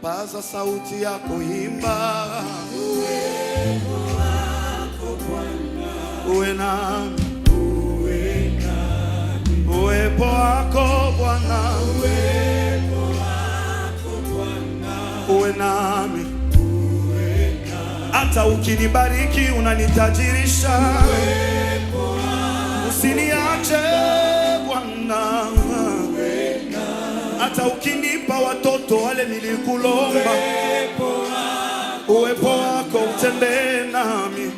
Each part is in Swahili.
paza sauti yako, imba. Uwepo wako Bwana, Uwe nami, uwepo wako Bwana, uwe nami. Hata ukinibariki unanitajirisha, usiniache Bwana. Hata ukinipa watoto wale nilikulomba, uwepo wako utembee nami.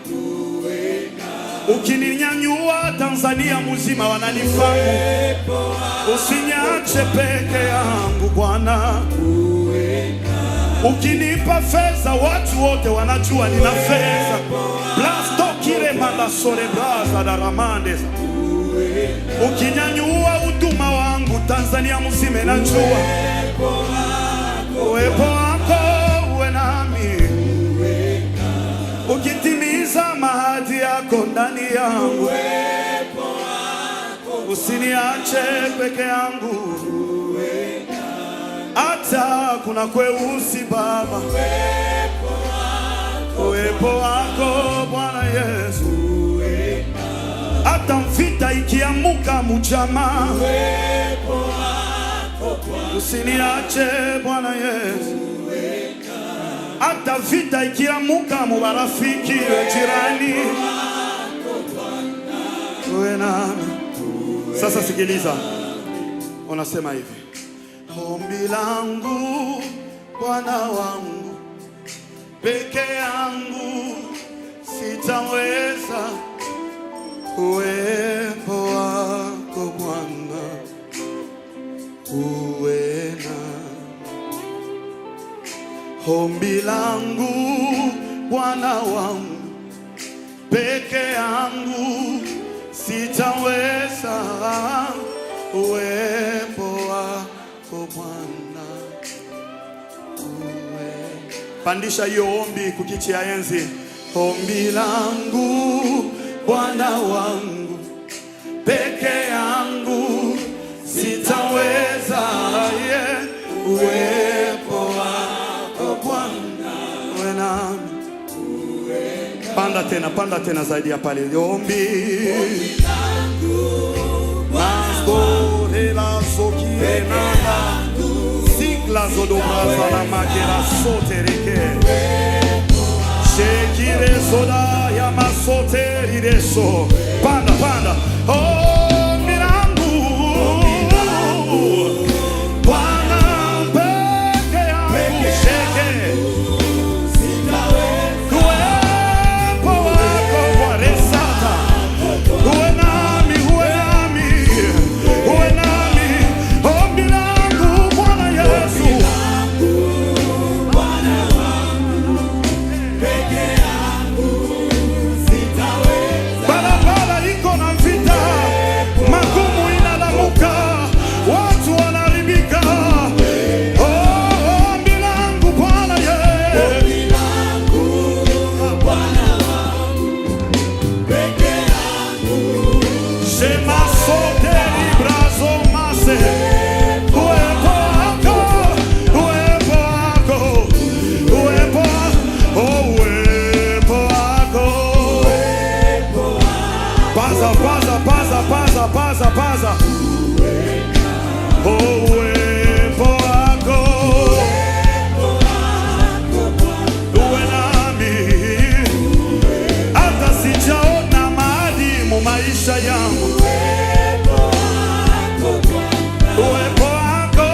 Ukininyanyua Tanzania mzima wananifahamu, usiniache peke yangu Bwana. Ukinipa fedha watu wote wanajua nina fedha. Blasto kile mala sore braza da ramandes. Ukinyanyua huduma wangu Tanzania mzima inajua. Uwepo wako uwe nami. Ukitimiza mahadi yako ndani yangu, usiniache peke yangu. Hata kuna kweusi Baba, uwepo wako Bwana Yesu. Hata mvita ikiamuka mujama, usiniache Bwana Yesu. Hata vita ikiamuka mubarafiki jirani, uwe nami. Sasa sikiliza, unasema hivi: ombi langu Bwana wangu, peke yangu sitaweza. Uwepo wako Bwana uwe nami. Ombi langu Bwana wangu, peke yangu sitaweza. Uwepo wako Bwana uwe. Pandisha hiyo ombi kukichi ya enzi. Ombi langu Bwana wangu, peke yangu sitaweza. Uwepo wako Bwana uwe nami. Panda tena zaidi ya pale. Ombi la sokiena sigla zodobraza la magera sotereke shekire soda ya masoteri deso. Panda ombi langu Bwana, peke yangu sheke. Uwepo wako Bwana sata, uwe nami. Ombi langu Bwana Yesu, barabara iko na vita, magumu inalamuka, watu wanaharibika. Ombi langu Bwana Yesu, sema sote librazo mase. Uwepo paza. Uwepo wako uwe nami. Hata sijaona mahali mu maisha yangu, uwepo wako.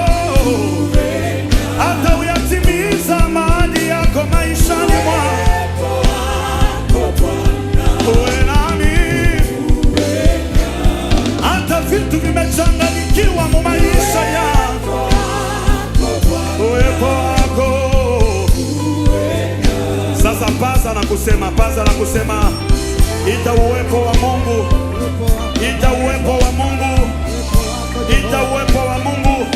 Hata uyatimiza mahali yako maishani mwangu, uwe nami. Hata vitu vimechanganyikiwa mu maisha yangu, uwepo wako. Sasa paza na kusema ita uwepo wa Mungu, ita uwepo wa Mungu, ita uwepo wa Mungu,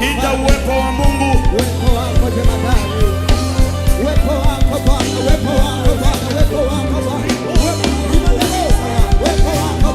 ita uwepo wa Mungu. Uwepo wako jemadari, uwepo wako Bwana, uwepo wako Bwana, uwepo wako Bwana. Uwepo wako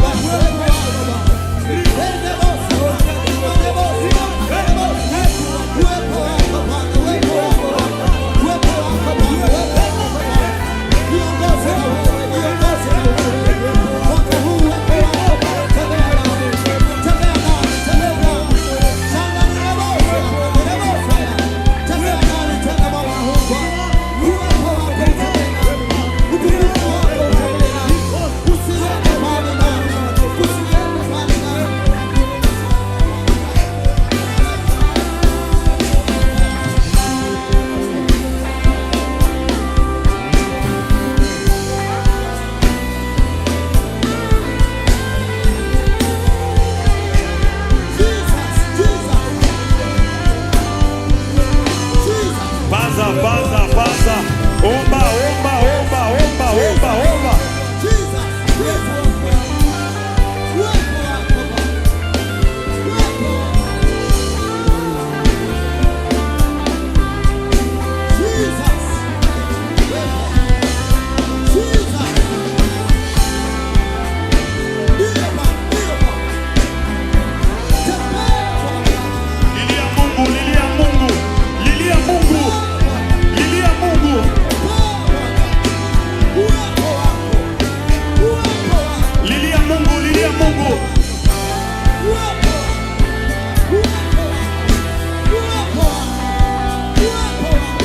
Mungu.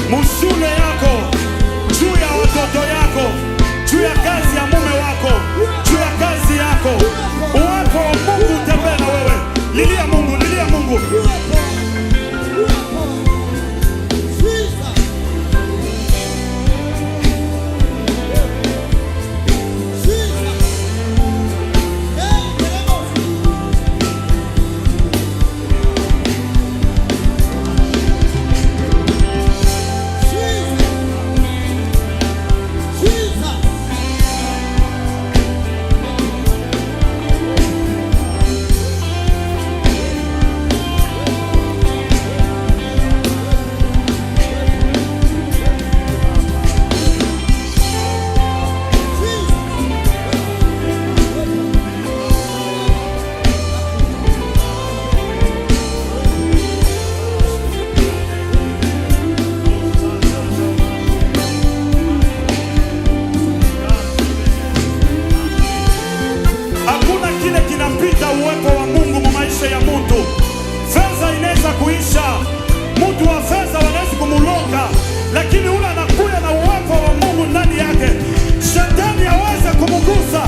Mushule yako, juu ya watoto yako, juu ya kazi ya mume wako, juu ya kazi yako, uwepo wa Mungu utembee na wewe. Lilia Mungu, lilia Mungu. Uwepo wa Mungu mu maisha ya mtu. Fedha inaweza kuisha, mtu wa fedha wanaweza kumuloga, lakini ule anakuja na uwepo wa Mungu ndani yake, shetani hawezi kumugusa.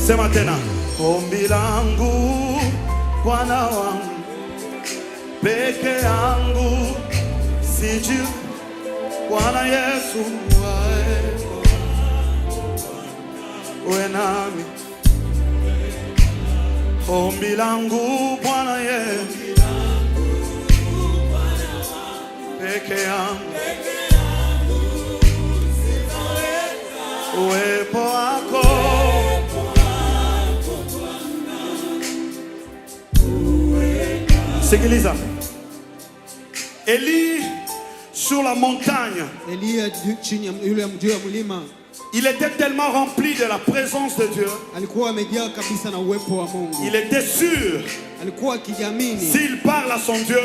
Sema tena, ombi langu Bwana wangu, peke yangu siji, Bwana Yesu uwe nami. Ombi langu Bwana Yesu, peke yangu uwepo wako. Sikiliza. Élie sur la montagne, il était tellement rempli de la présence de Dieu. Il était sûr, s'il parle à son Dieu,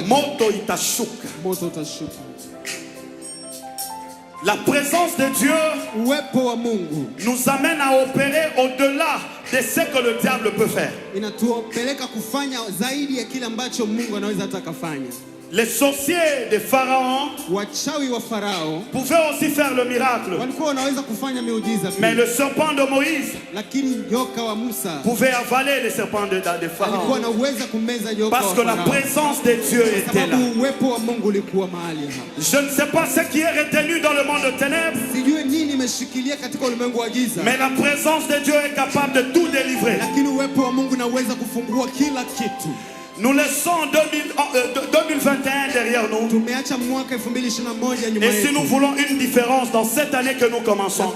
moto itashuka. La présence de Dieu nous amène à opérer au-delà de ce que le diable peut faire. Les sorciers de Pharaon pouvaient aussi faire le miracle. Mais le serpent de Moïse pouvait avaler les serpents de Pharaon. Parce que la présence de Dieu était là. Je ne sais pas ce qui est retenu dans le monde de ténèbres, mais la présence de Dieu est capable de tout délivrer. Nous laissons 2021 derrière nous. Et si nous voulons une différence dans cette année que nous commençons,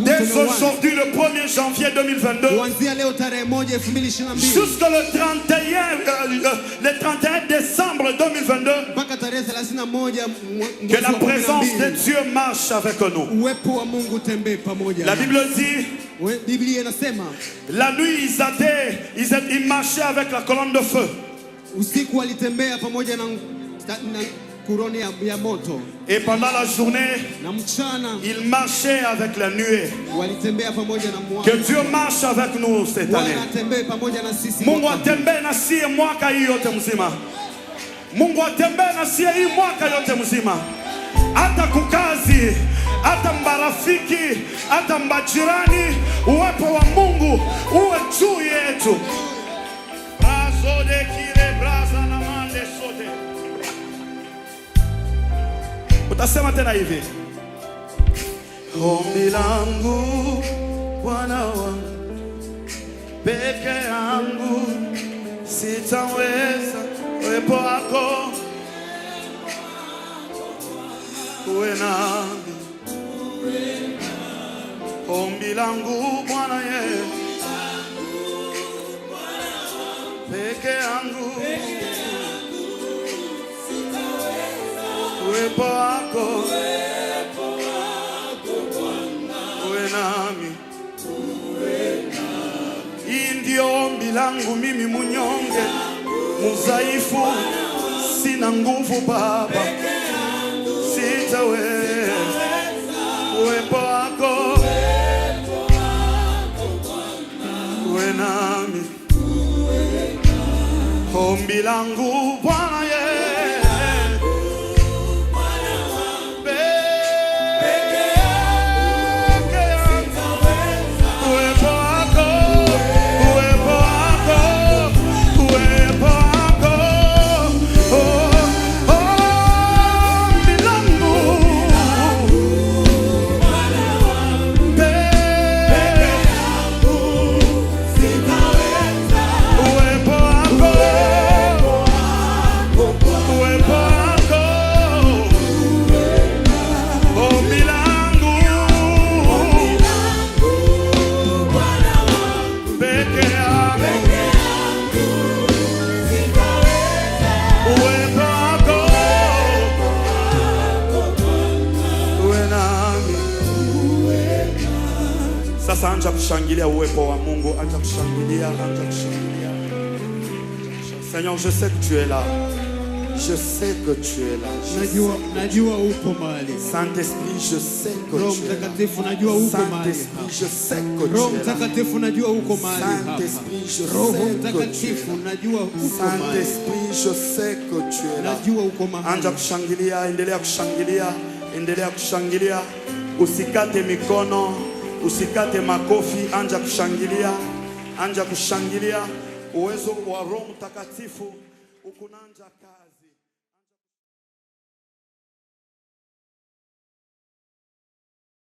dès aujourd'hui, le 1er janvier 2022, jusqu'au le 31 décembre 2022, que la présence de Dieu marche avec nous. La Bible dit, la nuit ils marchaient avec la colonne de feu. Et pendant la journée, ils marchaient avec la nuée. Que Dieu marche avec nous cette année. Mungu atembee na sie mwaka hii yote mzima. Mungu atembee na sie hii mwaka yote mzima. Hata kukazi, hata marafiki, hata majirani, uwepo wa Mungu uwe juu yetu. Brazode kire braza na mande sote. Utasema tena hivi. Ombi langu Bwana wangu, peke yangu sitaweza, uwepo wako uwe nami. Ombi langu Bwana Yesu, peke yangu uwepo wako wako uwe nami. Hii ndio ombi langu mimi munyonge, mudhaifu, sina nguvu Baba, sitaweza. Uwepo wako uwe nami. Ombi langu Bwana sasa anja kushangilia uwepo wa Mungu, anja kushangilia, anja kushangilia. Seigneur, je sais que tu es là. Je sais que tu es là. Najua upo mahali. Saint-Esprit, je sais que Roho tu es là. Mtakatifu, najua uko mahali. Saint-Esprit, je sais que tu es là. Roho Mtakatifu, najua uko mahali. Saint-Esprit, je sais Roho que tu es Mtakatifu, là. najua uko mahali. Saint-Esprit, je sais que tu es là. Najua uko mahali. Anja kushangilia, endelea kushangilia, endelea kushangilia. Usikate mikono, usikate makofi, anja kushangilia, anja kushangilia. Uwezo wa Roho Mtakatifu ukunanja kazi.